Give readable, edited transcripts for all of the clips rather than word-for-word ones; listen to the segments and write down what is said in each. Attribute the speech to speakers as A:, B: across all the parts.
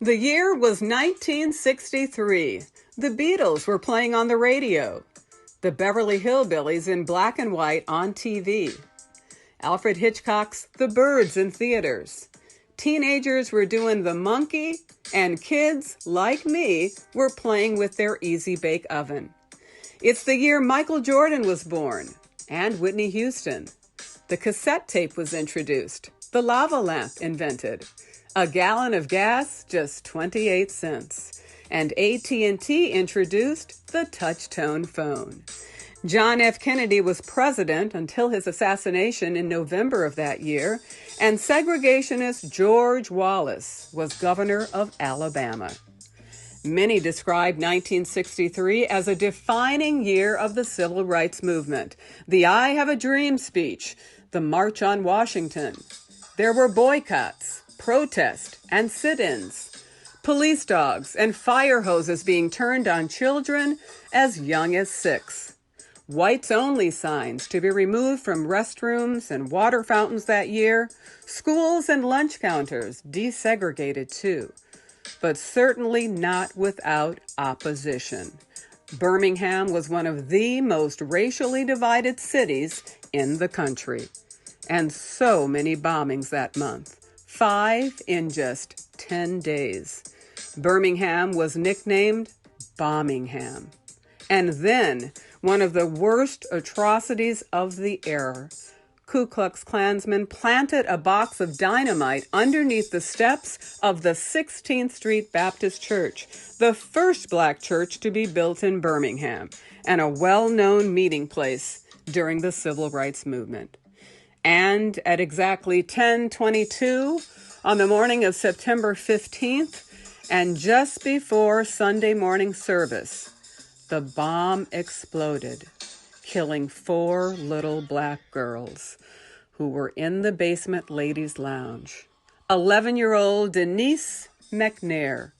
A: The year was 1963. The Beatles were playing on the radio. The Beverly Hillbillies in black and white on TV. Alfred Hitchcock's The Birds in theaters. Teenagers were doing the monkey, and kids, like me, were playing with their Easy Bake Oven. It's the year Michael Jordan was born, and Whitney Houston. The cassette tape was introduced, the lava lamp invented, a gallon of gas just 28 cents, and AT&T introduced the touch-tone phone. John F. Kennedy was president until his assassination in November of that year, and segregationist George Wallace was governor of Alabama. Many describe 1963 as a defining year of the civil rights movement, the I Have a Dream speech, the March on Washington. There were boycotts, protests, and sit-ins, police dogs and fire hoses being turned on children as young as 6. Whites-only signs to be removed from restrooms and water fountains that year, schools and lunch counters desegregated too, but certainly not without opposition. Birmingham was one of the most racially divided cities in the country, and so many bombings that month, 5 in just 10 days. Birmingham was nicknamed Bombingham. And then, one of the worst atrocities of the era, Ku Klux Klansmen planted a box of dynamite underneath the steps of the 16th Street Baptist Church, the first black church to be built in Birmingham, and a well-known meeting place during the Civil Rights Movement. And at exactly 10:22 on the morning of September 15th, and just before Sunday morning service, the bomb exploded, killing 4 little black girls who were in the basement ladies' lounge. 11-year-old Denise McNair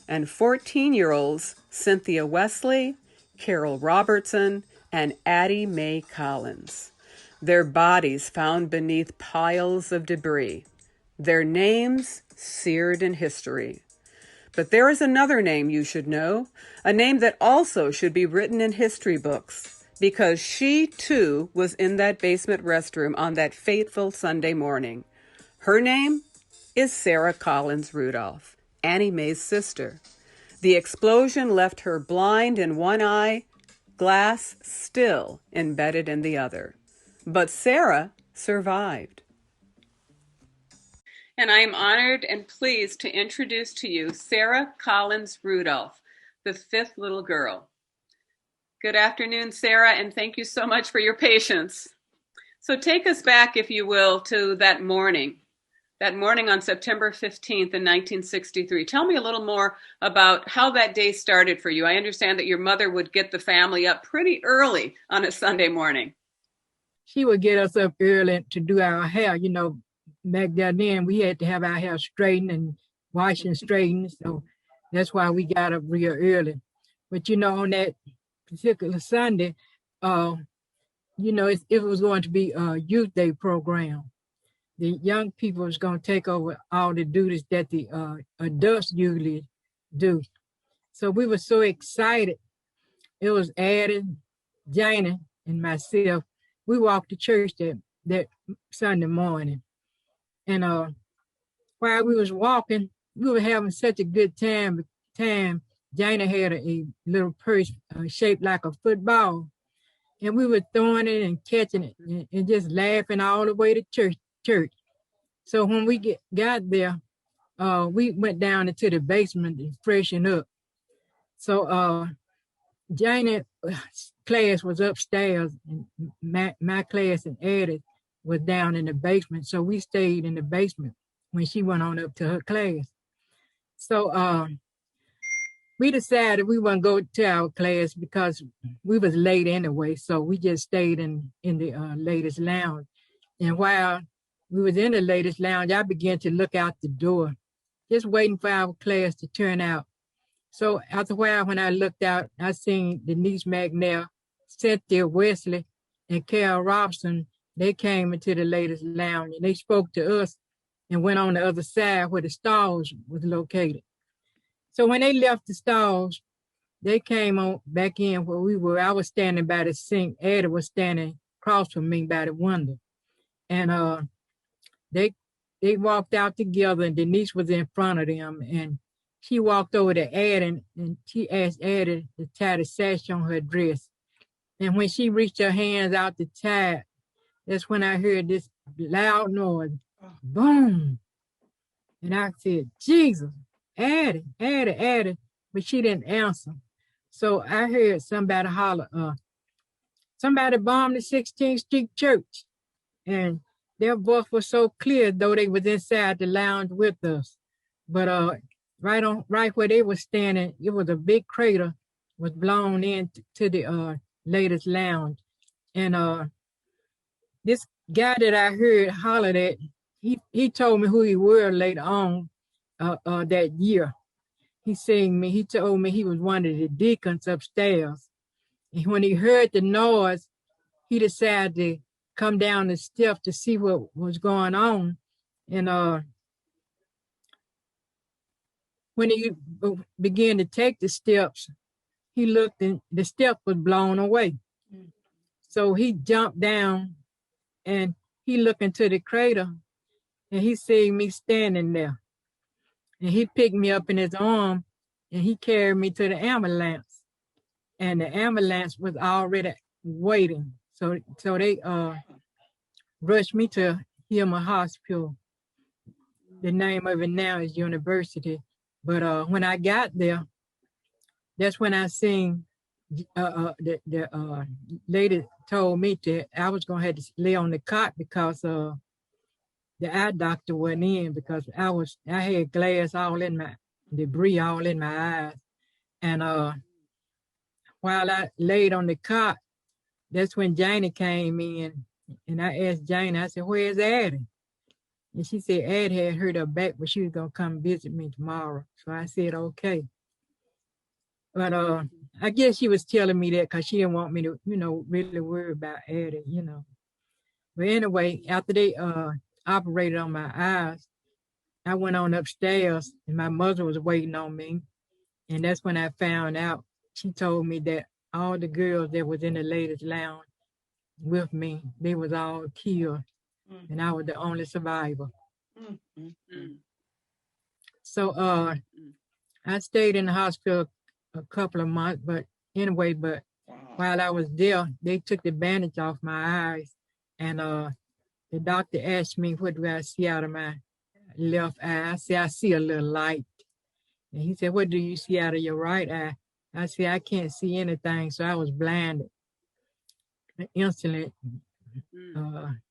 A: and 14-year-olds Cynthia Wesley, Carol Robertson, and Addie Mae Collins. Their bodies found beneath piles of debris. Their names seared in history. But there is another name you should know, a name that also should be written in history books, because she, too, was in that basement restroom on that fateful Sunday morning. Her name is Sarah Collins Rudolph, Addie Mae's sister. The explosion left her blind in one eye, glass still embedded in the other. But Sarah survived. And I am honored and pleased to introduce to you Sarah Collins Rudolph, the 5th little girl. Good afternoon, Sarah, and thank you so much for your patience. So take us back, if you will, to that morning on September 15th in 1963. Tell me a little more about how that day started for you. I understand that your mother would get the family up pretty early on a Sunday morning.
B: She would get us up early to do our hair. You know, back then we had to have our hair straightened and washed and straightened. So that's why we got up real early. But, you know, on that particular Sunday, you know, it was going to be a youth day program. The young people was going to take over all the duties that the adults usually do. So we were so excited. It was Addie, Jana, and myself. We walked to church that Sunday morning. And while we was walking, we were having such a good time. Jana had a little purse shaped like a football. And we were throwing it and catching it and just laughing all the way to church. So when we got there, we went down into the basement to freshen up. So Jana's class was upstairs, and my class and Addie was down in the basement. So we stayed in the basement when she went on up to her class. So we decided we wouldn't go to our class because we was late anyway. So we just stayed in the ladies' lounge. And while we was in the ladies' lounge, I began to look out the door, just waiting for our class to turn out. So after a while, when I looked out, I seen Denise McNair, Cynthia Wesley, and Carol Robertson. They came into the ladies' lounge and they spoke to us and went on the other side where the stalls was located. So when they left the stalls, they came on back in where we were. I was standing by the sink. Addie was standing across from me by the window. And they walked out together, and Denise was in front of them. And she walked over to Addie, and she asked Addie to tie the sash on her dress. And when she reached her hands out to tie it, that's when I heard this loud noise, boom. And I said, Jesus, Addie, Addie, Addie. But she didn't answer. So I heard somebody holler, somebody bombed the 16th Street Church. And their voice was so clear, though they was inside the lounge with us. But right where they were standing, it was a big crater was blown into the latest lounge. And this guy that I heard hollered at, he told me who he was later on that year. He told me he was one of the deacons upstairs. And when he heard the noise, he decided to come down the steps to see what was going on. And when he began to take the steps, he looked and the step was blown away. So he jumped down and he looked into the crater and he seen me standing there. And he picked me up in his arm and he carried me to the ambulance. And the ambulance was already waiting. So they rushed me to Hillman Hospital. The name of it now is University. But when I got there, that's when I seen the lady told me that I was gonna have to lay on the cot because the eye doctor wasn't in, because I had glass all in my debris all in my eyes. And while I laid on the cot, that's when Janie came in, and I asked Janie, I said, "Where's Addie?" And she said Addie had hurt her back, but she was gonna come visit me tomorrow. So I said, okay. But I guess she was telling me that because she didn't want me to, really worry about Addie, But anyway, after they operated on my eyes, I went on upstairs and my mother was waiting on me. And that's when I found out. She told me that all the girls that was in the ladies' lounge with me, they was all killed. And I was the only survivor. So I stayed in the hospital a couple of months, but while I was there, they took the bandage off my eyes. And the doctor asked me, what do I see out of my left eye? I said, I see a little light. And he said, what do you see out of your right eye? I said, I can't see anything. So I was blinded. Instantly,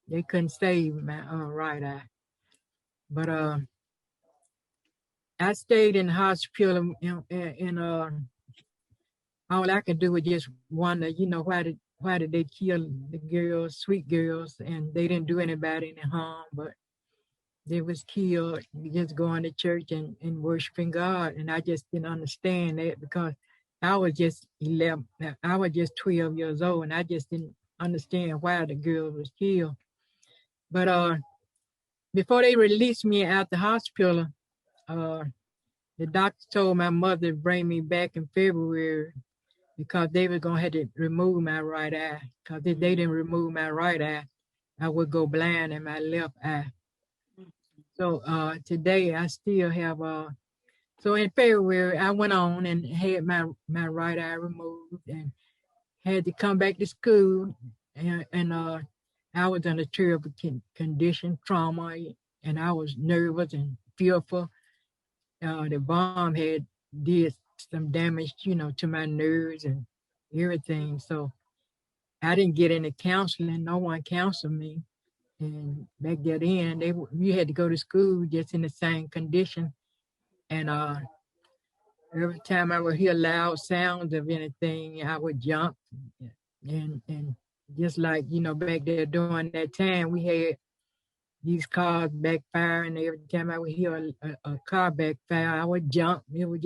B: they couldn't save my right eye. But I stayed in the hospital and all I could do was just wonder, why did they kill the girls, sweet girls, and they didn't do anybody any harm, but they was killed just going to church and worshiping God. And I just didn't understand that because I was just 12 years old, and I just didn't understand why the girl was killed. But before they released me out the hospital, the doctor told my mother to bring me back in February because they were going to have to remove my right eye. Because if they didn't remove my right eye, I would go blind in my left eye. So today I still have, so in February, I went on and had my right eye removed and had to come back to school. And I was in a terrible condition, trauma, and I was nervous and fearful. The bomb had did some damage, to my nerves and everything. So I didn't get any counseling. No one counseled me. And back then, you had to go to school just in the same condition. And every time I would hear loud sounds of anything, I would jump. And just like, back there during that time, we had these cars backfiring. Every time I would hear a car backfire, I would jump. It was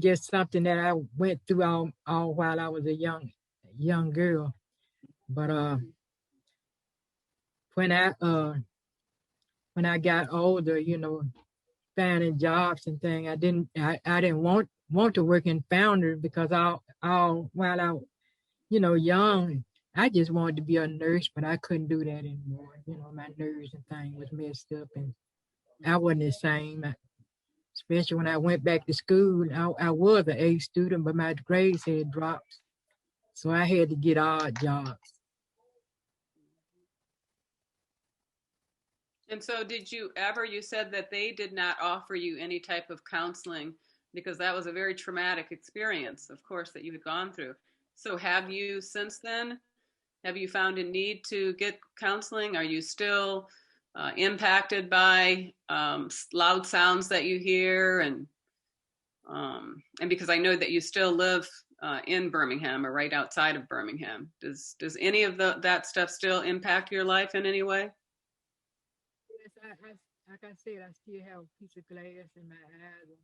B: just something that I went through all while I was a young girl. But when I got older, finding jobs and things. I didn't want to work in Foundry because while I young, I just wanted to be a nurse, but I couldn't do that anymore. My nerves and thing was messed up, and I wasn't the same. Especially when I went back to school, I was an A student, but my grades had dropped, so I had to get odd jobs.
A: And so you said that they did not offer you any type of counseling because that was a very traumatic experience, of course, that you had gone through. So have you since then, have you found a need to get counseling? Are you still impacted by loud sounds that you hear? And because I know that you still live in Birmingham or right outside of Birmingham. Does any of that stuff still impact your life in any way?
B: Yes, like I said, I still have a piece of glass in my eyes, and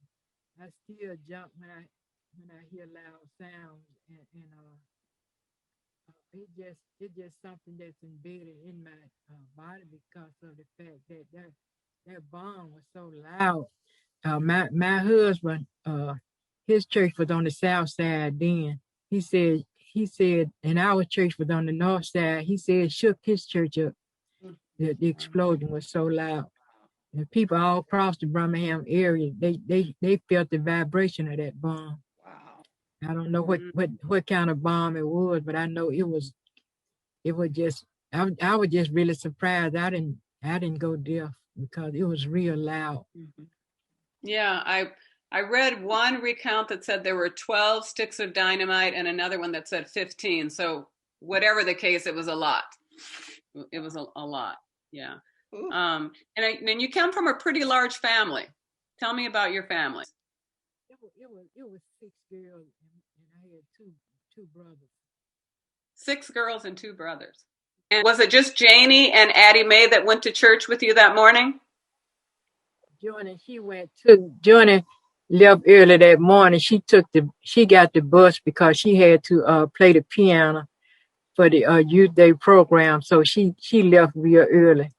B: I still jump when I hear loud sounds, and it's just something that's embedded in my body because of the fact that bomb was so loud. My husband, his church was on the south side then. He said, and our church was on the north side. He said it shook his church up. The explosion was so loud. And people all across the Birmingham area, they felt the vibration of that bomb.
A: Wow.
B: I don't know what kind of bomb it was, but I know it was just, I was just really surprised. I didn't go deaf because it was real loud.
A: Mm-hmm. Yeah, I read one recount that said there were 12 sticks of dynamite and another one that said 15. So whatever the case, it was a lot. It was a lot. Yeah. And you come from a pretty large family. Tell me about your family.
B: It was 6 girls, and I had two brothers.
A: 6 girls and 2 brothers. And was it just Janie and Addie Mae that went to church with you that morning?
B: Johnny left early that morning. She got the bus because she had to play the piano for the youth day program. So she left real early.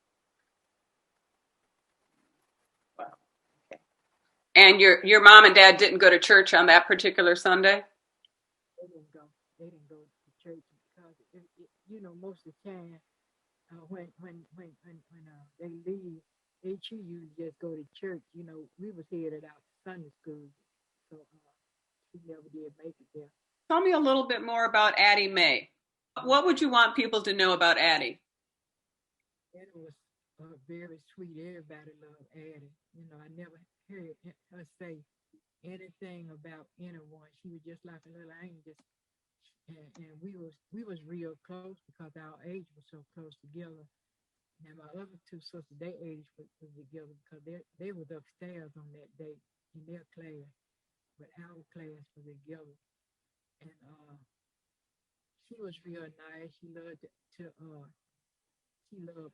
A: Wow. Okay. And your mom and dad didn't go to church on that particular Sunday?
B: They didn't go to church because most of the time when they leave, they choose you to just go to church. We was headed out to Sunday school, so she never did make it there.
A: Tell me a little bit more about Addie Mae. What would you want people to know about Addie?
B: Addie was very sweet. Everybody loved Addie. I never heard her say anything about anyone. She was just like a little angel. And we was real close because our age was so close together. And my other 2 sisters, their age was together because they was upstairs on that day in their class, but our class was together. And she was real nice. She loved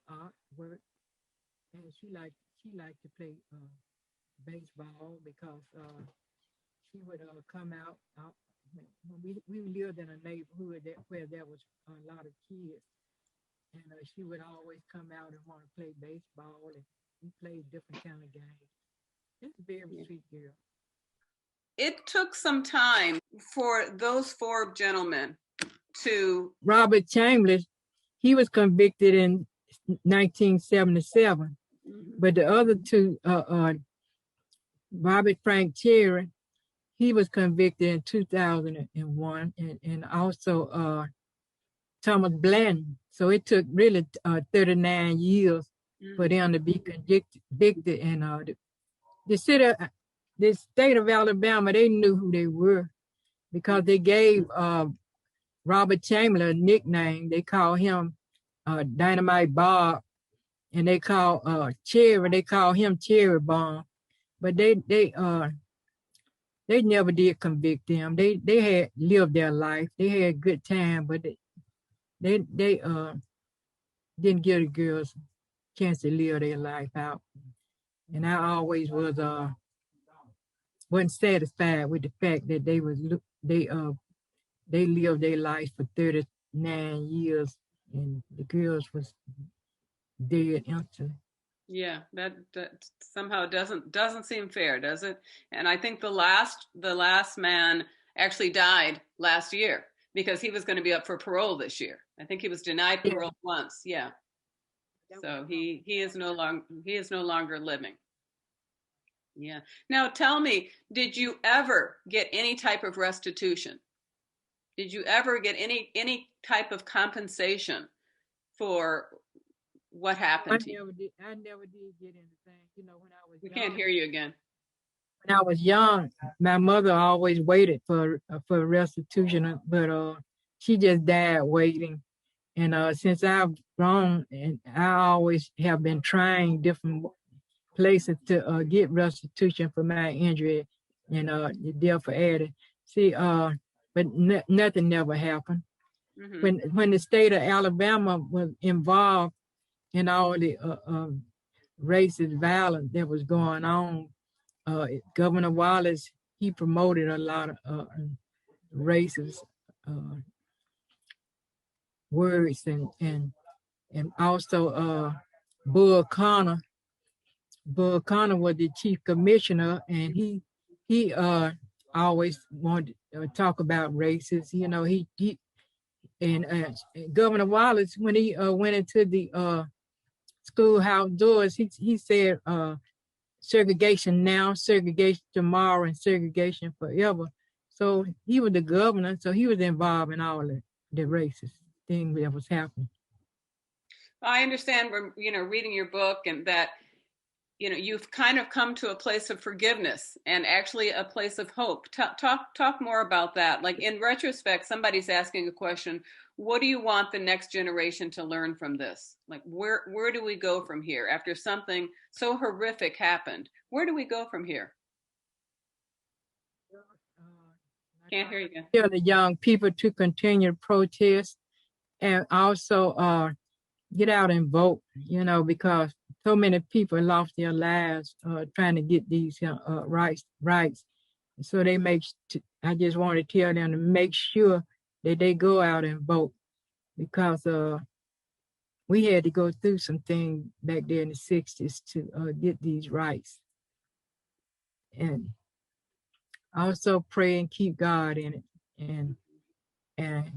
B: art work, and she liked to play baseball because she would come out when we lived in a neighborhood where there was a lot of kids, and she would always come out and want to play baseball, and we played different kind of games. It's a very sweet girl.
A: It took some time for those 4 gentlemen to...
B: Robert Chambers, he was convicted in 1977, but the other 2, Robert Frank Cherry, he was convicted in 2001, and also Thomas Blanton. So it took really 39 years for them to be convicted. And the state of Alabama, they knew who they were because they gave Robert Chamberlain a nickname. They called him Dynamite Bob, and they called they called him Cherry Bomb. But they never did convict them. They had lived their life. They had a good time, but they didn't give the girls a chance to live their life out. And I always wasn't satisfied with the fact that they lived their life for 39 years, and the girls was dead instantly.
A: Yeah, that somehow doesn't seem fair, does it? And I think the last man actually died last year because he was going to be up for parole this year. I think he was denied
B: Yeah,
A: parole once. Yeah.
B: that was
A: So
B: wrong.
A: he is no longer living. Yeah. Now tell me, did you ever get any type of restitution? Did you ever get any type of compensation for what happened to you?
B: I never did get anything. You know,
A: We can't hear you again.
B: when I was young, my mother always waited for restitution, but she just died waiting. And since I've grown, and I always have been trying different places to get restitution for my injury and the death for Addie. See, but nothing never happened.
A: Hmm.
B: When the state of Alabama was involved in all the racist violence that was going on, Governor Wallace, he promoted a lot of racist uh, words, and also Bud Connor was the chief commissioner, and he always wanted to talk about races. You know, he and Governor Wallace, when he went into the schoolhouse doors, he said segregation now, segregation tomorrow, and segregation forever. So he was the governor, so he was involved in all the racist thing that was happening.
A: I understand from reading your book and that you've kind of come to a place of forgiveness and actually a place of hope. Talk more about that. Like in retrospect, somebody's asking a question: what do you want the next generation to learn from this? Like where do we go from here after something so horrific happened? Where do we go from here? Can't hear you again.
B: Tell the young people to continue to protest and also get out and vote, you know, because so many people lost their lives trying to get these rights. So I just want to tell them to make sure that they go out and vote because we had to go through some things back there in the 60s to get these rights. And also pray and keep God in it. And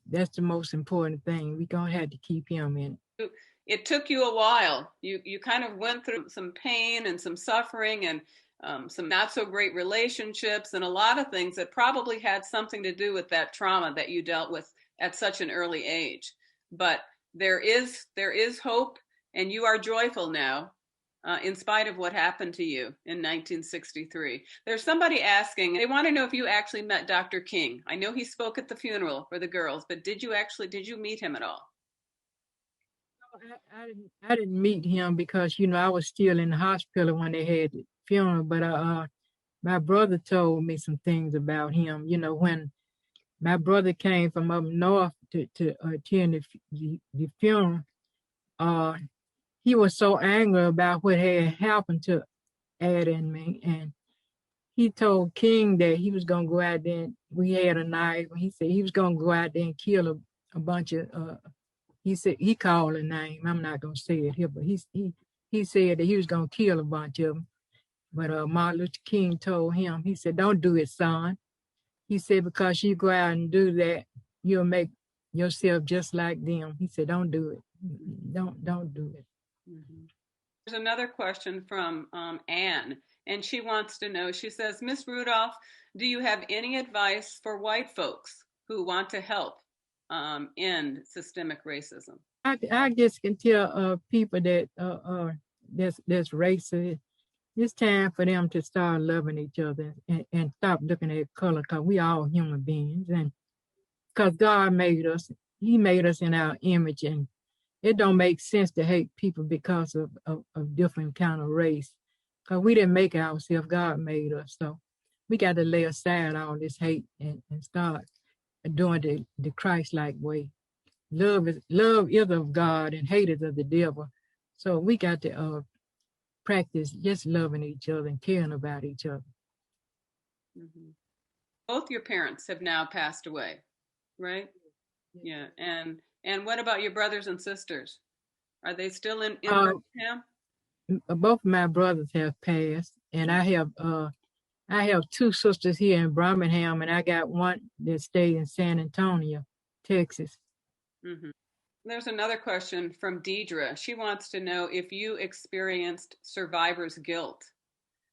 B: that's the most important thing. We're going to have to keep him in it.
A: It took you a while. You kind of went through some pain and some suffering and some not so great relationships and a lot of things that probably had something to do with that trauma that you dealt with at such an early age. But there is hope, and you are joyful now, in spite of what happened to you in 1963. There's somebody asking, they want to know if you actually met Dr. King. I know he spoke at the funeral for the girls, but did you meet him at all?
B: I didn't meet him because I was still in the hospital when they had the funeral. But my brother told me some things about him. You know, when my brother came from up north to attend the funeral, he was so angry about what had happened to Ed and me, and he told King that he was gonna go out there. We had a knife, and he said he was gonna go out there and kill a bunch of. He said he called a name. I'm not gonna say it here, but he said that he was gonna kill a bunch of them. But Martin Luther King told him, he said, "Don't do it, son." He said, because you go out and do that, you'll make yourself just like them. He said, "Don't do it. Don't do it."
A: Mm-hmm. There's another question from Anne, and she wants to know, she says, Miss Rudolph, do you have any advice for white folks who want to help end systemic racism?
B: I just can tell people that that's racist. It's time for them to start loving each other and stop looking at color, because we all human beings, and because God made us, he made us in our image, and it don't make sense to hate people because of different kind of race, because we didn't make ourselves, God made us. So we got to lay aside all this hate and start doing the Christ-like way. Love is of God and hate is of the devil. So we got to practice just loving each other and caring about each other.
A: Mm-hmm. Both your parents have now passed away, right? Yeah. And what about your brothers and sisters? Are they still in Birmingham?
B: both of my brothers have passed, and I have two sisters here in Birmingham, and I got one that stayed in San Antonio, Texas.
A: There's another question from Deidre. She wants to know if you experienced survivor's guilt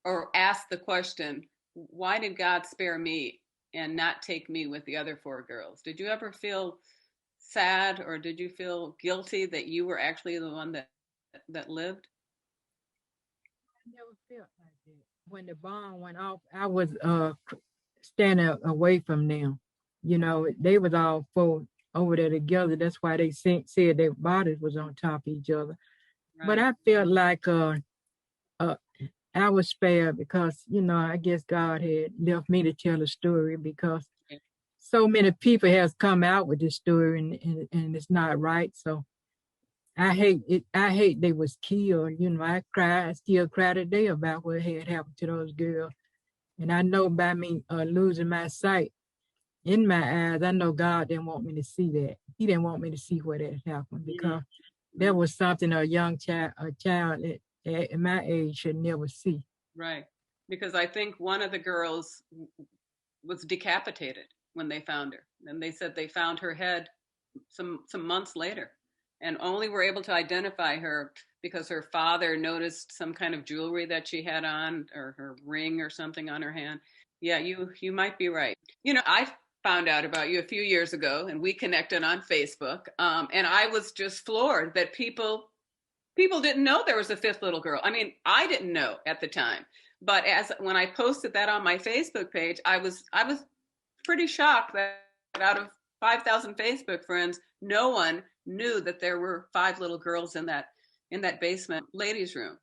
A: or asked the question, why did God spare me and not take me with the other four girls? Did you ever feel sad or did you feel guilty that you were actually the one that lived?
B: I never felt like that. When the bomb went off, I was standing away from them. You know, they was all four over there together. That's why they said their bodies was on top of each other. Right. But I felt like I was spared because, you know, I guess God had left me to tell the story because so many people has come out with this story and it's not right. So I hate it. I hate they was killed. You know, I still cry today about what had happened to those girls. And I know by me losing my sight in my eyes, I know God didn't want me to see that. He didn't want me to see what had happened because that was something a child at my age should never see.
A: Right. Because I think one of the girls was decapitated when they found her. And they said they found her head some months later and only were able to identify her because her father noticed some kind of jewelry that she had on or her ring or something on her hand. Yeah, you might be right. You know, I found out about you a few years ago and we connected on Facebook. And I was just floored that people didn't know there was a fifth little girl. I mean, I didn't know at the time, but when I posted that on my Facebook page, I was pretty shocked that out of 5,000 Facebook friends, no one knew that there were 5 little girls in that basement ladies' room.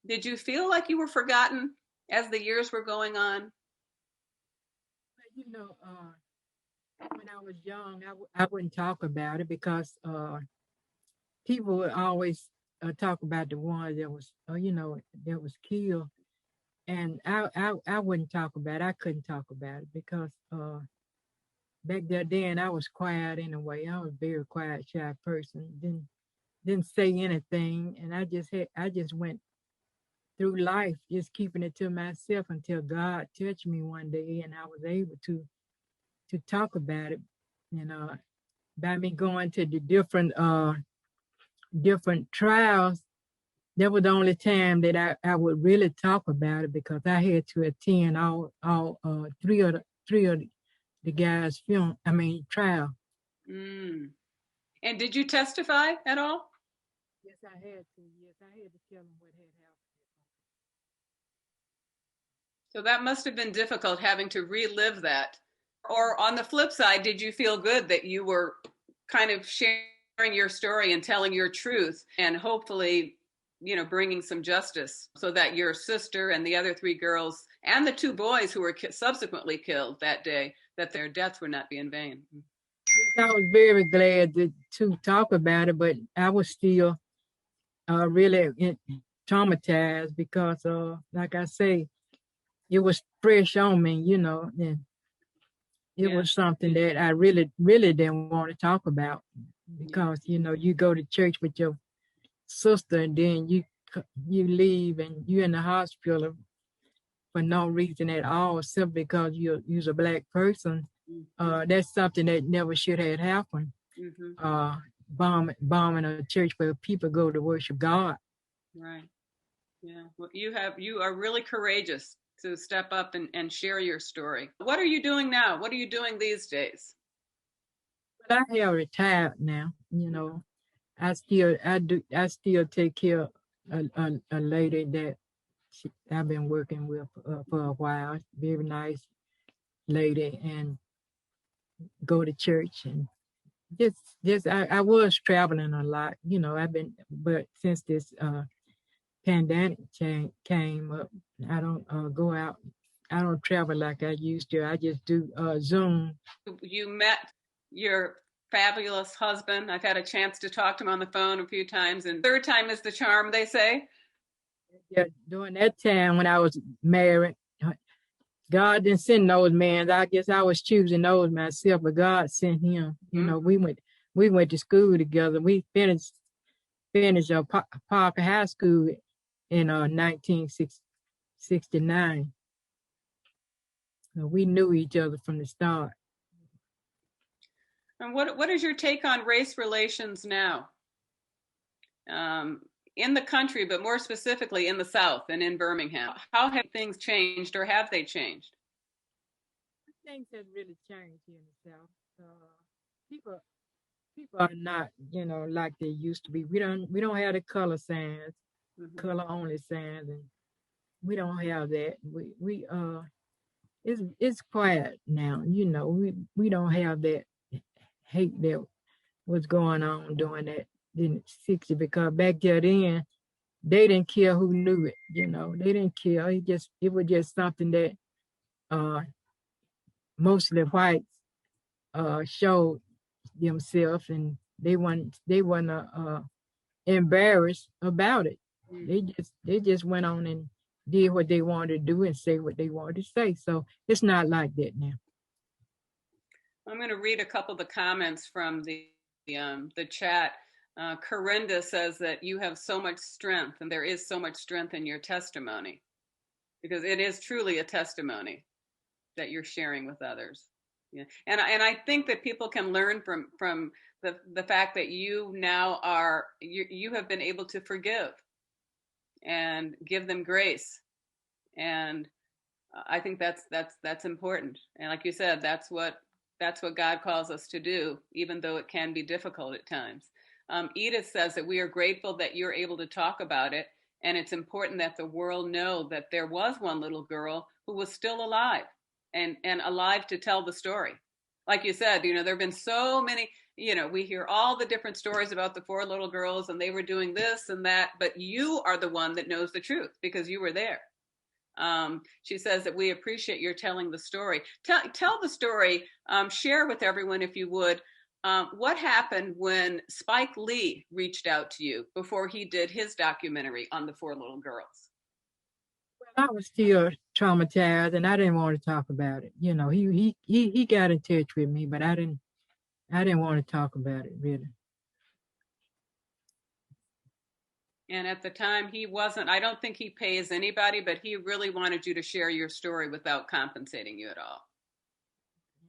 A: Did you feel like you were forgotten as the years were going on?
B: You know, when I was young, I wouldn't talk about it because people would always talk about the one that was, that was killed. And I wouldn't talk about it. I couldn't talk about it because back there then I was quiet in a way. I was a very quiet, shy person. Didn't say anything, and I just went through life just keeping it to myself until God touched me one day, and I was able to talk about it. And by me going to the different trials, that was the only time that I would really talk about it because I had to attend all three of the guys' trial.
A: And did you testify at all?
B: Yes, I had to. Yes, I had to tell them what had happened.
A: So that must have been difficult having to relive that. Or on the flip side, did you feel good that you were kind of sharing your story and telling your truth and hopefully, you know, bringing some justice so that your sister and the other 3 girls and the 2 boys who were subsequently killed that day, that their deaths would not be in vain?
B: Yes, I was very glad to talk about it, but I was still really traumatized because, like I say, it was fresh on me, you know, and it was something that I really, really didn't want to talk about because, you know, you go to church with your sister and then you leave and you're in the hospital for no reason at all, simply because you're a Black person. That's something that never should have happened. Bombing a church where people go to worship God.
A: Right. Yeah. Well, you are really courageous to step up and share your story. What are you doing now? What are you doing these days?
B: Well, I have retired now. You know, I still take care of a lady that I've been working with for a while. Very nice lady, and go to church and just I was traveling a lot. You know, but since this pandemic came up, I don't go out. I don't travel like I used to. I just do Zoom.
A: You met your fabulous husband. I've had a chance to talk to him on the phone a few times, and 3rd time is the charm, they say.
B: Yeah, during that time when I was married, God didn't send those men. I guess I was choosing those myself, but God sent him. You know, we went to school together. We finished finished Parker High School in 1969. So we knew each other from the start.
A: And what is your take on race relations now? In the country, but more specifically in the South and in Birmingham. How have things changed, or have they changed?
B: Things have really changed here in the South. People are not, like they used to be. We don't have the color signs, color only signs, and we don't have that. It's quiet now. We don't have that hate that was going on during that in the 60s, because back then they didn't care who knew it. They didn't care. It was just something that mostly whites showed themselves, and they weren't embarrassed about it. They just went on and did what they wanted to do and say what they wanted to say. So it's not like that now.
A: I'm going to read a couple of the comments from the chat. Corinda says that you have so much strength, and there is so much strength in your testimony, because it is truly a testimony that you're sharing with others. Yeah. And I think that people can learn from the fact that you now you have been able to forgive and give them grace. And I think that's important. And like you said, that's what God calls us to do, even though it can be difficult at times. Edith says that we are grateful that you're able to talk about it. And it's important that the world know that there was one little girl who was still alive and alive to tell the story. Like you said, there have been so many, we hear all the different stories about the 4 little girls and they were doing this and that, but you are the one that knows the truth because you were there. She says that we appreciate your telling the story. Tell the story, share with everyone, if you would, what happened when Spike Lee reached out to you before he did his documentary on the 4 little girls?
B: Well, I was still traumatized, and I didn't want to talk about it. He got in touch with me, but I didn't want to talk about it really.
A: And at the time, he wasn't, I don't think he pays anybody, but he really wanted you to share your story without compensating you at all.
B: I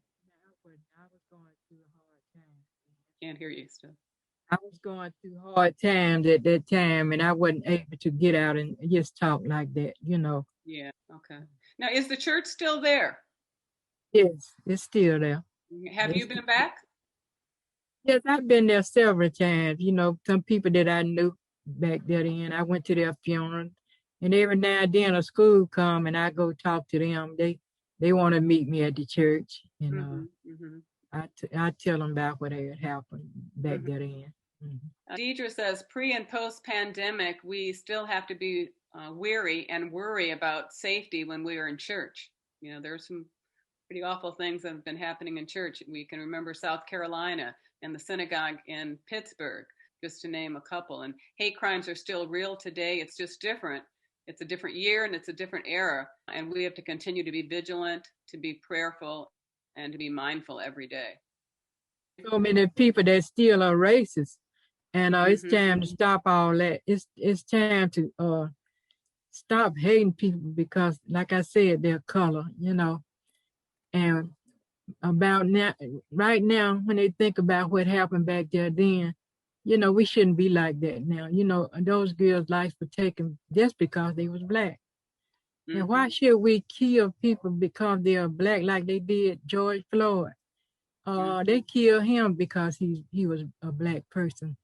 B: was going through a hard time.
A: Can't hear you still.
B: I was going through hard times at that time, and I wasn't able to get out and just talk like that,
A: Yeah, okay. Now, is the church still there?
B: Yes, it's still there.
A: Have you been back?
B: Yes, I've been there several times. Some people that I knew back then, I went to their funeral, and every now and then a school come and I go talk to them. They want to meet me at the church, and I tell them about what had happened back then.
A: Deidre says, pre and post pandemic, we still have to be weary and worry about safety when we are in church. There's some pretty awful things that have been happening in church. We can remember South Carolina and the synagogue in Pittsburgh, just to name a couple. And hate crimes are still real today. It's just different. It's a different year and it's a different era. And we have to continue to be vigilant, to be prayerful, and to be mindful every day.
B: So many people that still are racist. And it's time to stop all that. It's time to stop hating people because, like I said, their color, And about now, right now, when they think about what happened back there then, we shouldn't be like that now. Those girls' lives were taken just because they was black. And why should we kill people because they are black like they did George Floyd? They killed him because he was a black person.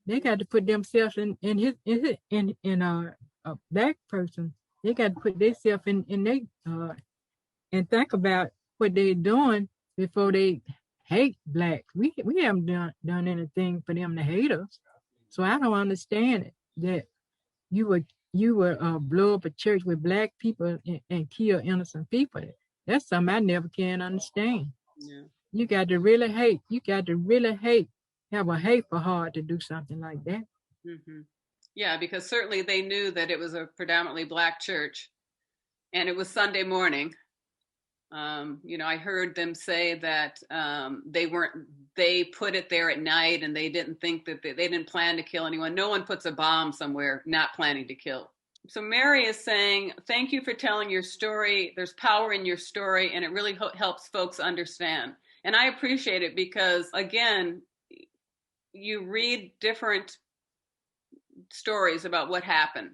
B: They got to put themselves in a black person. They got to put themselves in they and think about what they're doing before they hate blacks. We haven't done anything for them to hate us. So I don't understand it that you would blow up a church with black people and kill innocent people. That's something I never can understand. Yeah. You got to really hate. You got to really hate. Have a hateful heart to do something like that.
A: Yeah, because certainly they knew that it was a predominantly black church, and it was Sunday morning. I heard them say that they weren't they put it there at night and they didn't think that they didn't plan to kill anyone. No one puts a bomb somewhere not planning to kill. So Mary is saying, thank you for telling your story. There's power in your story, and it really helps folks understand. And I appreciate it because, again, you read different stories about what happened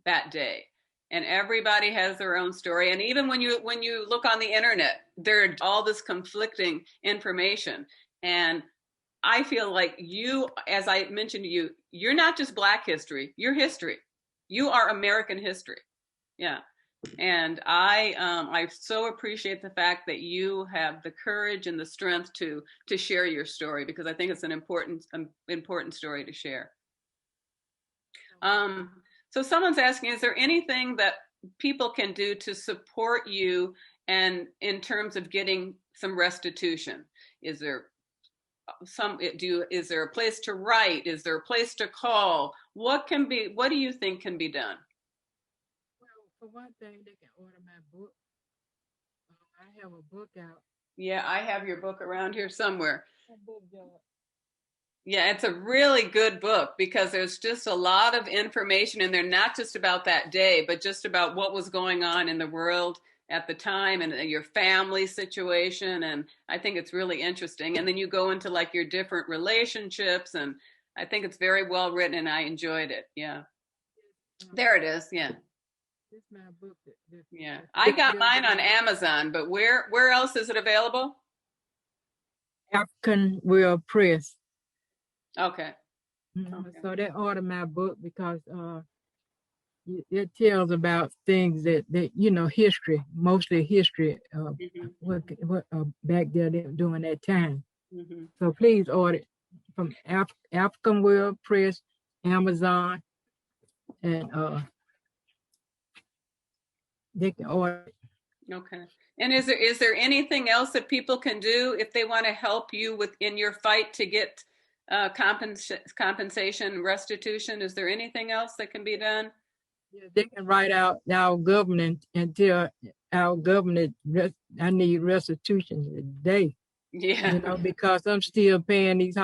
A: that day, and everybody has their own story. And even when you look on the internet, there's all this conflicting information. And I feel like you, as I mentioned to you, you're not just Black history, you're history. You are American history. Yeah. And I so appreciate the fact that you have the courage and the strength to share your story, because I think it's an important story to share. So someone's asking, is there anything that people can do to support you, and in terms of getting some restitution? Is there is there a place to write? Is there a place to call? What do you think can be done?
B: Well, for one thing, they can order my book. I have a book out.
A: Yeah, I have your book around here somewhere. Yeah, it's a really good book because there's just a lot of information in there, not just about that day, but just about what was going on in the world at the time and your family situation. And I think it's really interesting. And then you go into like your different relationships, and I think it's very well written, and I enjoyed it. Yeah. There it is. Yeah.
B: This is my book.
A: Yeah. I got mine on Amazon, but where else is it available?
B: African World Press.
A: Okay.
B: Okay. So they order my book because it tells about things that history, mostly history, what back there during that time. Mm-hmm. So please order it from African World Press, Amazon, and they can order it.
A: Okay. And is there anything else that people can do if they want to help you in your fight to get compensation, restitution? Is there anything else that can be done?
B: Yeah, they can write out our government and tell our government, I need restitution today.
A: Yeah.
B: Because I'm still paying these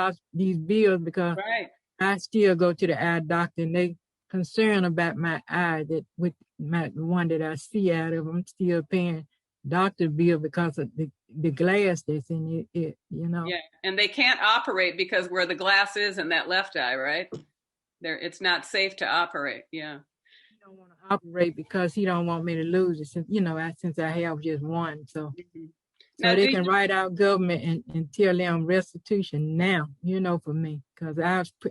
B: bills, because
A: right.
B: I still go to the eye doctor, and they concerned about my eye, that with the one that I see out of, I'm still paying doctor bill because of the glass that's in it. Yeah,
A: and they can't operate because where the glass is in that left eye, right? It's not safe to operate. Yeah.
B: He don't want to operate because he don't want me to lose it, since I have just one. So, mm-hmm. So now, they can write out government and tell them restitution now, for me, because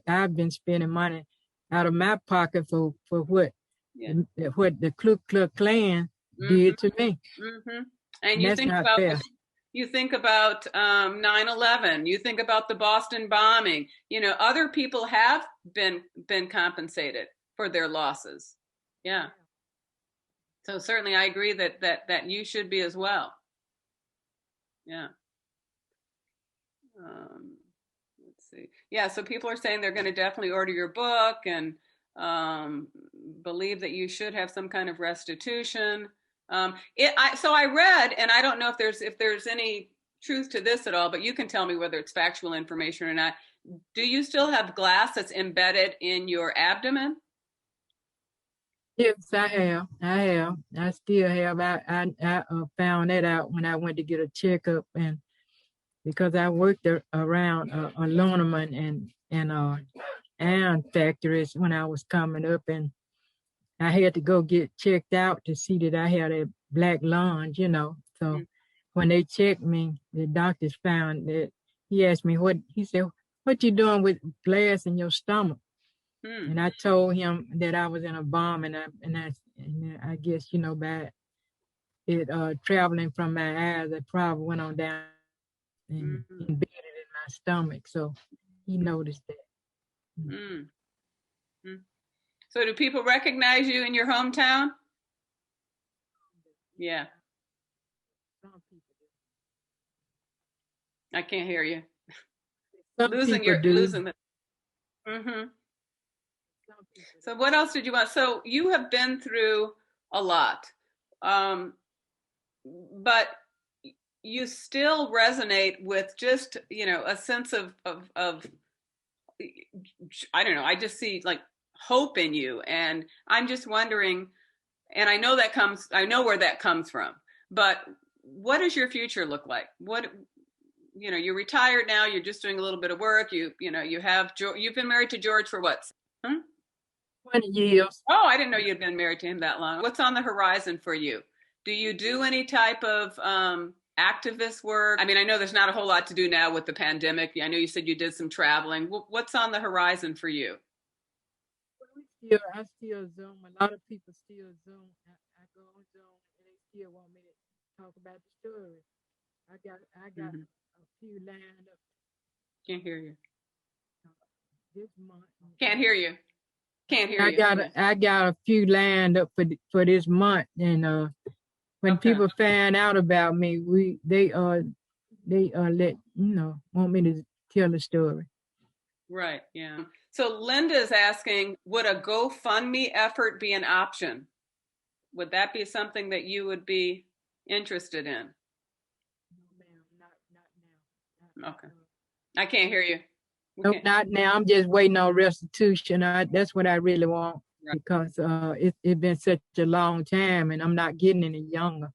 B: I've been spending money out of my pocket for what the Ku Klux Klan did to me.
A: Mm-hmm. And you think about 9/11. You think about the Boston bombing. Other people have been compensated for their losses. Yeah. So certainly, I agree that you should be as well. Yeah. Let's see. Yeah. So people are saying they're going to definitely order your book and believe that you should have some kind of restitution. So I read, and I don't know if there's any truth to this at all, but you can tell me whether it's factual information or not. Do you still have glass that's embedded in your abdomen?
B: Yes, I have. I still have. I found that out when I went to get a checkup, and because I worked around aluminum and iron factories when I was coming up, and I had to go get checked out to see that I had a black lung, So when they checked me, the doctors found that. He asked me he said, "What you doing with glass in your stomach?" And I told him that I was in a bomb, and I guess by it traveling from my eyes, it probably went on down and embedded in my stomach. So he noticed that.
A: So do people recognize you in your hometown? Yeah. I can't hear you. Losing the. Mm-hmm. So what else did you want? So you have been through a lot, but you still resonate with just, a sense of I don't know, I just see like hope in you. And I'm just wondering, and I know where that comes from, but what does your future look like? You're retired now, you're just doing a little bit of work. You've been married to George for what?
B: 20 years.
A: Oh, I didn't know you'd been married to him that long. What's on the horizon for you? Do you do any type of activist work? I mean, I know there's not a whole lot to do now with the pandemic. I know you said you did some traveling. What's on the horizon for you?
B: I still Zoom. A lot of people still Zoom. I go on Zoom and they still want me to talk about the story. I got a few lined up.
A: Can't hear you.
B: This month.
A: Can't hear you.
B: I got a few lined up for this month, and when people find out about me, they let want me to tell the story.
A: Right. Yeah. So Linda's asking, would a GoFundMe effort be an option? Would that be something that you would be interested in?
B: No, ma'am, not now.
A: Okay. I can't hear you.
B: No, not now. I'm just waiting on restitution. That's what I really want, right, because it's been such a long time and I'm not getting any younger.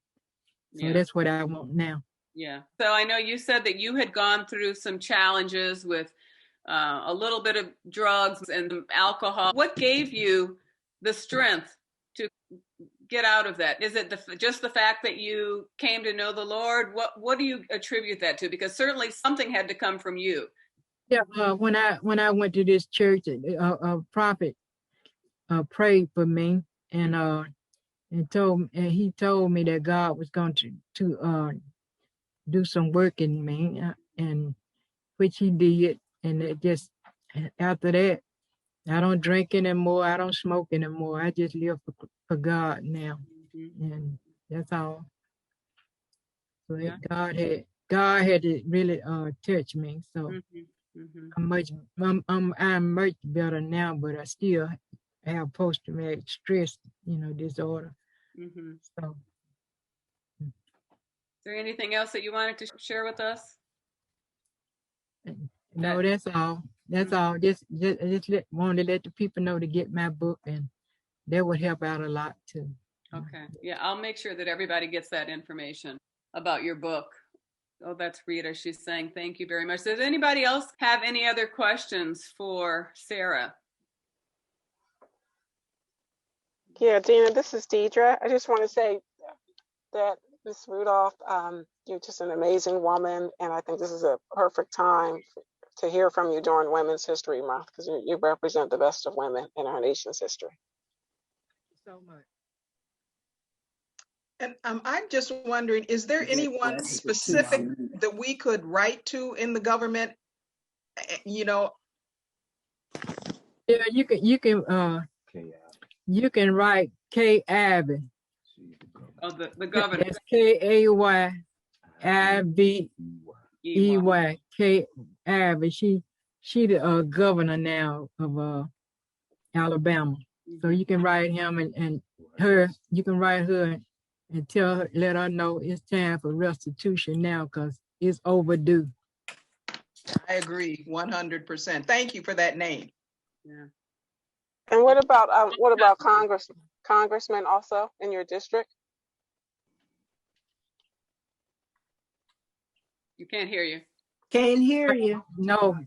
B: So that's what I want now.
A: Yeah. So I know you said that you had gone through some challenges with a little bit of drugs and alcohol. What gave you the strength to get out of that? Is it just the fact that you came to know the Lord? What do you attribute that to? Because certainly something had to come from you.
B: Yeah, when I went to this church, a prophet prayed for me and he told me that God was going to do some work in me, and which he did. And it just after that, I don't drink anymore. I don't smoke anymore. I just live for God now, and that's all. So God had to really touch me. So. I'm much better now, but I still have post-traumatic stress, disorder. So,
A: is there anything else that you wanted to share with us?
B: No, that's all. That's all. Just wanted to let the people know to get my book, and that would help out a lot too.
A: Okay. Yeah, I'll make sure that everybody gets that information about your book. Oh, that's Rita. She's saying thank you very much. Does anybody else have any other questions for Sarah?
C: Yeah, Dina, this is Deidre. I just want to say that Ms. Rudolph, you're just an amazing woman, and I think this is a perfect time to hear from you during Women's History Month, because you represent the best of women in our nation's history.
B: So much.
D: And I'm just wondering, is there anyone specific that we could write to in the government?
B: Yeah, you can write Kay Abbey.
A: Oh, the governor.
B: That's Kayivey. Kay Abbey. She the governor now of Alabama. So you can write him and her. You can write her and let her know it's time for restitution now, because it's overdue.
D: I agree 100%. Thank you for that name.
C: Yeah. And what about congressmen also in your district?
A: You can't hear you.
E: Can't hear you.
B: No,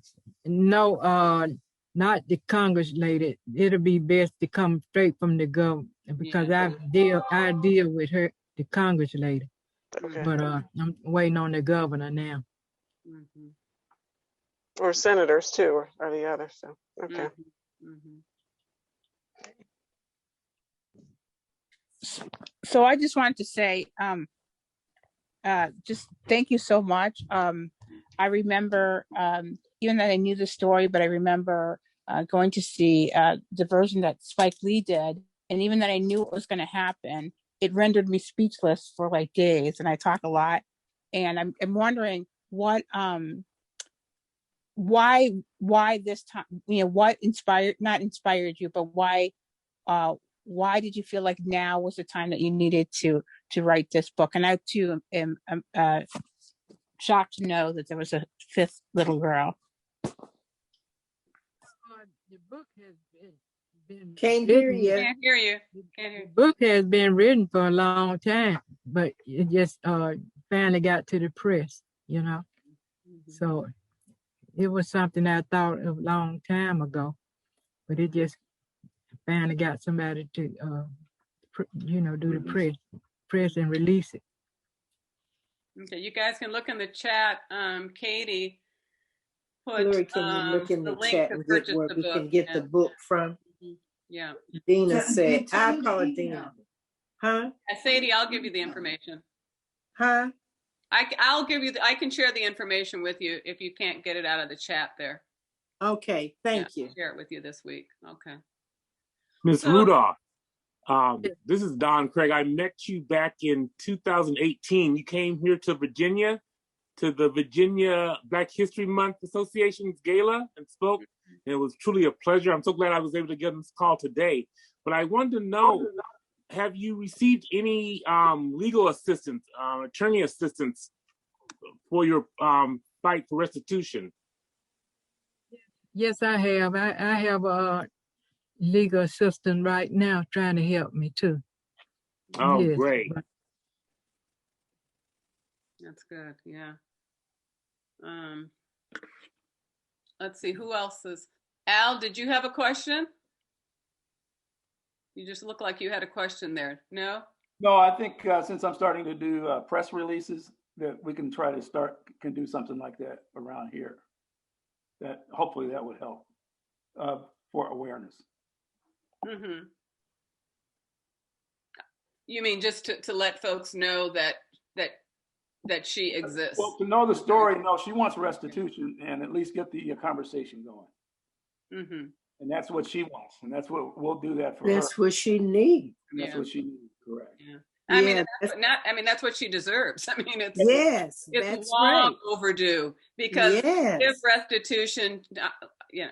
B: not the Congress lady. It'll be best to come straight from the government, because I deal with her, the Congress lady. Okay. But I'm waiting on the governor now.
C: Or senators too, or the others. So okay.
F: So I just wanted to say, just thank you so much. I remember, even though I knew the story, but I remember going to see the version that Spike Lee did. And even though I knew what was going to happen, it rendered me speechless for like days. And I talk a lot. And I'm wondering why this time, what not inspired you, but why did you feel like now was the time that you needed to write this book? And I too am shocked to know that there was a fifth little girl.
B: The book has been
E: Can't
B: written.
E: hear you.
C: Can't hear you.
B: The book has been written for a long time, but it just finally got to the press, you know. So it was something I thought of a long time ago, but it just finally got somebody to, do the press and release it.
A: Okay, you guys can look in the chat. Katie put
E: Hillary, can you look in
A: the
E: the
A: link
E: chat
A: to
E: and get
A: purchase
E: where
A: the
E: we
A: book.
E: can get the book from?
A: Yeah.
E: Dina said, I called Dina. Huh?
A: Sadie, I'll give you the information.
E: Huh?
A: I'll give you. I can share the information with you if you can't get it out of the chat there.
E: Okay, thank you.
A: I'll share it with you this week. Okay.
G: Miss Rudolph, this is Don Craig. I met you back in 2018. You came here to Virginia, to the Virginia Black History Month Association's gala and spoke. And it was truly a pleasure. I'm so glad I was able to get on this call today. But I wanted to know, have you received any legal assistance, attorney assistance for your fight for restitution?
B: Yes, I have. I have a legal assistant right now trying to help me too.
G: Oh,
B: yes.
G: Great.
A: That's good. Yeah. Let's see, who else is? Al, did you have a question? You just look like you had a question there. No?
H: No, I think since I'm starting to do press releases, that we can try to can do something like that around here. That hopefully that would help for awareness.
A: Mm-hmm. You mean just to let folks know that she exists?
H: Well, to know the story, no, she wants restitution and at least get the conversation going.
A: Mm-hmm.
H: And that's what she wants, and that's what we'll do that for her.
E: That's what she needs.
H: And that's what she needs, correct?
A: Yeah. I mean, that's what she deserves. I mean, it's
E: that's
A: long
E: right.
A: overdue because they give restitution.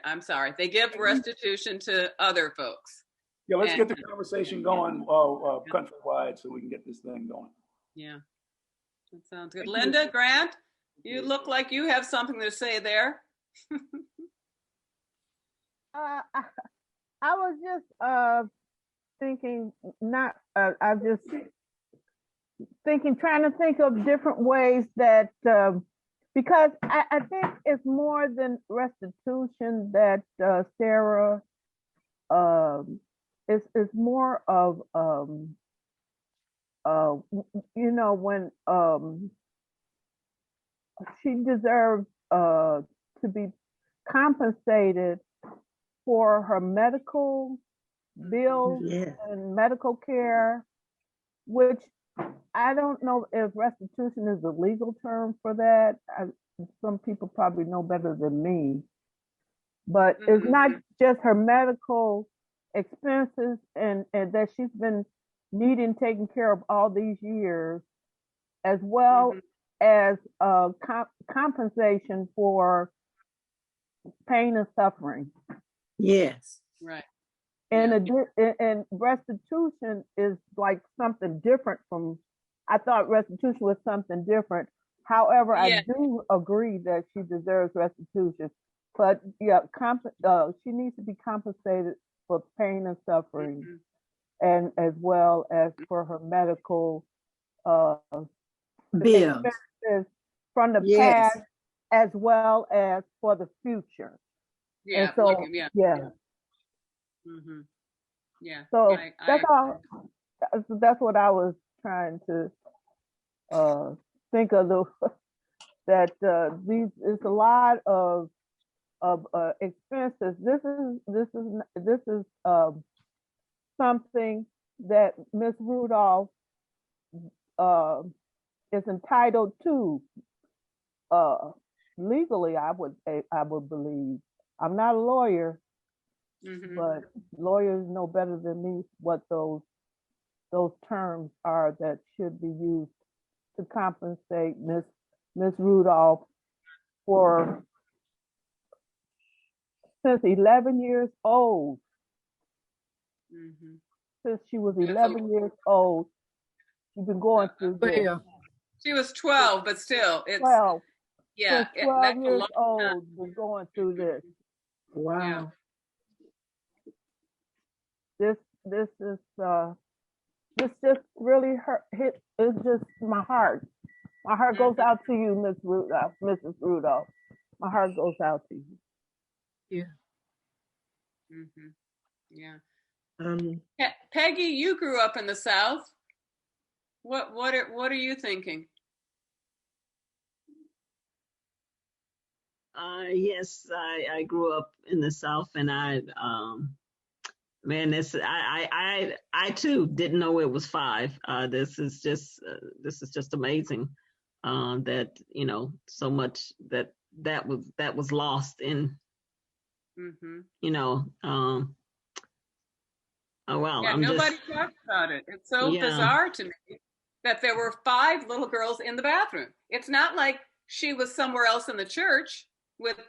A: I'm sorry, they give restitution to other folks.
H: Yeah, let's get the conversation going countrywide so we can get this thing going.
A: Yeah, that sounds good. Linda Grant, you look like you have something to say there.
I: I was just thinking, trying to think of different ways that, because I think it's more than restitution that Sarah, it's more of, when she deserves to be compensated for her medical bills and medical care, which I don't know if restitution is a legal term for that. Some people probably know better than me, but it's not just her medical expenses and that she's been needing taken care of all these years, as well as compensation for pain and suffering.
E: Yes.
A: Right.
I: And restitution is like something different from, I thought restitution was something different. However, I do agree that she deserves restitution. But she needs to be compensated for pain and suffering, and as well as for her medical
E: bills
I: from the past, as well as for the future.
A: Yeah.
I: And so,
A: Mm-hmm. Yeah.
I: So that's all. That's what I was trying to think of. That it's a lot of expenses. This is something that Miss Rudolph is entitled to legally. I would believe. I'm not a lawyer. But lawyers know better than me what those terms are that should be used to compensate Miss Rudolph for since 11 years old. Since she was 11 years old, she's been going through this.
A: She was 12, but still, it's
I: 12.
A: yeah.
I: So 12
A: That's a
I: years
A: long time.
I: old was going through this.
E: Wow.
I: This just really hit. It's just my heart. My heart goes out to you, Miss Rudolph, Mrs. Rudolph. My heart goes out to you.
B: Yeah.
A: Mm-hmm. Yeah. Peggy, you grew up in the South. What are you thinking?
J: Yes, I grew up in the South, and man, I too didn't know it was 5. This is just amazing. That so much that was lost in. Mm-hmm. Oh wow.
A: Yeah, nobody talks about it. It's so bizarre to me that there were 5 little girls in the bathroom. It's not like she was somewhere else in the church with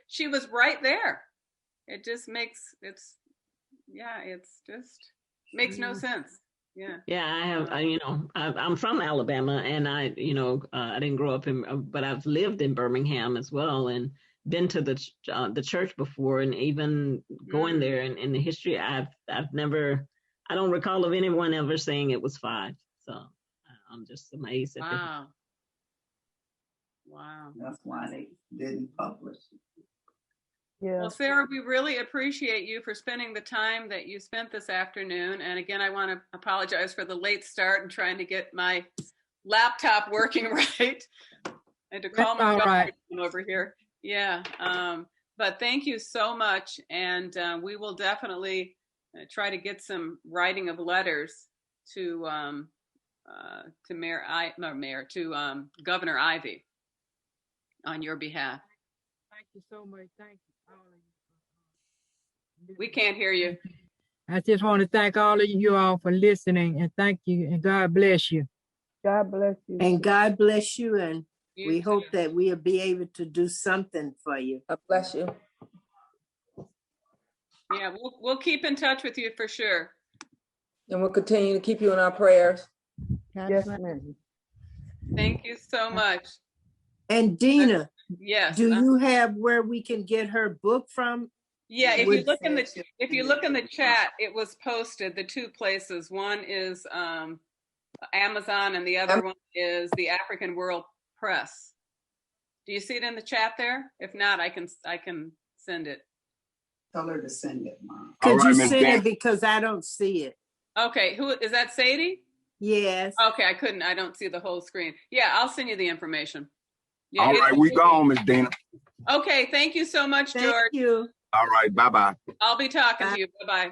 A: she was right there. It just makes no sense. Yeah.
J: Yeah, I have. I'm from Alabama, and I didn't grow up but I've lived in Birmingham as well, and been to the church before, and even going there. And in the history, I don't recall of anyone ever saying it was 5. So I'm just amazed.
A: Wow.
K: That's why they didn't publish.
I: Yeah.
A: Well, Sarah, we really appreciate you for spending the time that you spent this afternoon. And again, I want to apologize for the late start and trying to get my laptop working right. I had to call my doctor over here. Yeah. But thank you so much. And we will definitely try to get some writing of letters to Governor Ivey on your behalf.
B: Thank you so much. Thank you.
A: We can't hear you.
B: I just want to thank all of you all for listening, and thank you, and God bless you.
I: God bless you.
E: And God bless you, and we hope that we'll be able to do something for you.
L: God bless you.
A: Yeah, we'll keep in touch with you for sure.
L: And we'll continue to keep you in our prayers.
I: Yes, ma'am.
A: Thank you so much.
E: And Dina,
A: yes,
E: do you have where we can get her book from?
A: Yeah, if you look in the chat, it was posted. The 2 places. One is Amazon, and the other one is the African World Press. Do you see it in the chat there? If not, I can send it.
K: Tell her to send it, Mom.
E: Could you send it, because I don't see it?
A: Okay, who is that? Sadie?
E: Yes.
A: Okay, I don't see the whole screen. Yeah, I'll send you the information. Yeah,
M: all right, we gone, Miss Dina.
A: Okay, thank you so much, George.
E: Thank you.
M: All right, bye-bye.
A: I'll be talking to you. Bye-bye.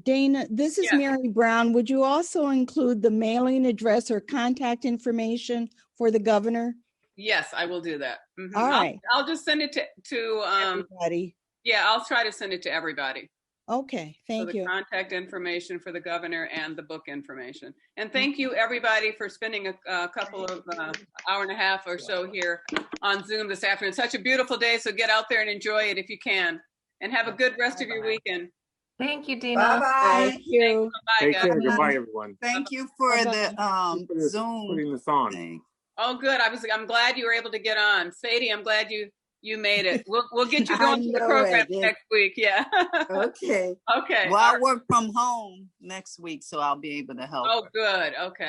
N: Dana, this is Mary Brown. Would you also include the mailing address or contact information for the governor?
A: Yes, I will do that. Mm-hmm.
N: All right.
A: I'll just send it to
N: everybody.
A: Yeah, I'll try to send it to everybody.
N: Okay, thank you.
A: The contact information for the governor and the book information. And thank you, everybody, for spending a couple of hour and a half or so here on Zoom this afternoon. Such a beautiful day, so get out there and enjoy it if you can. And have a good rest of your weekend.
L: Thank you, Dina.
E: Bye-bye.
N: Thank you.
A: Bye,
G: guys. Goodbye, everyone.
K: Thank you for the Zoom
G: putting this on.
K: thing.
A: Oh, good. I'm glad you were able to get on. Sadie, I'm glad you made it. We'll get you going to the program next week. Yeah.
K: Okay.
A: Okay.
K: Well, I work from home next week, so I'll be able to help.
A: Oh, good. Okay.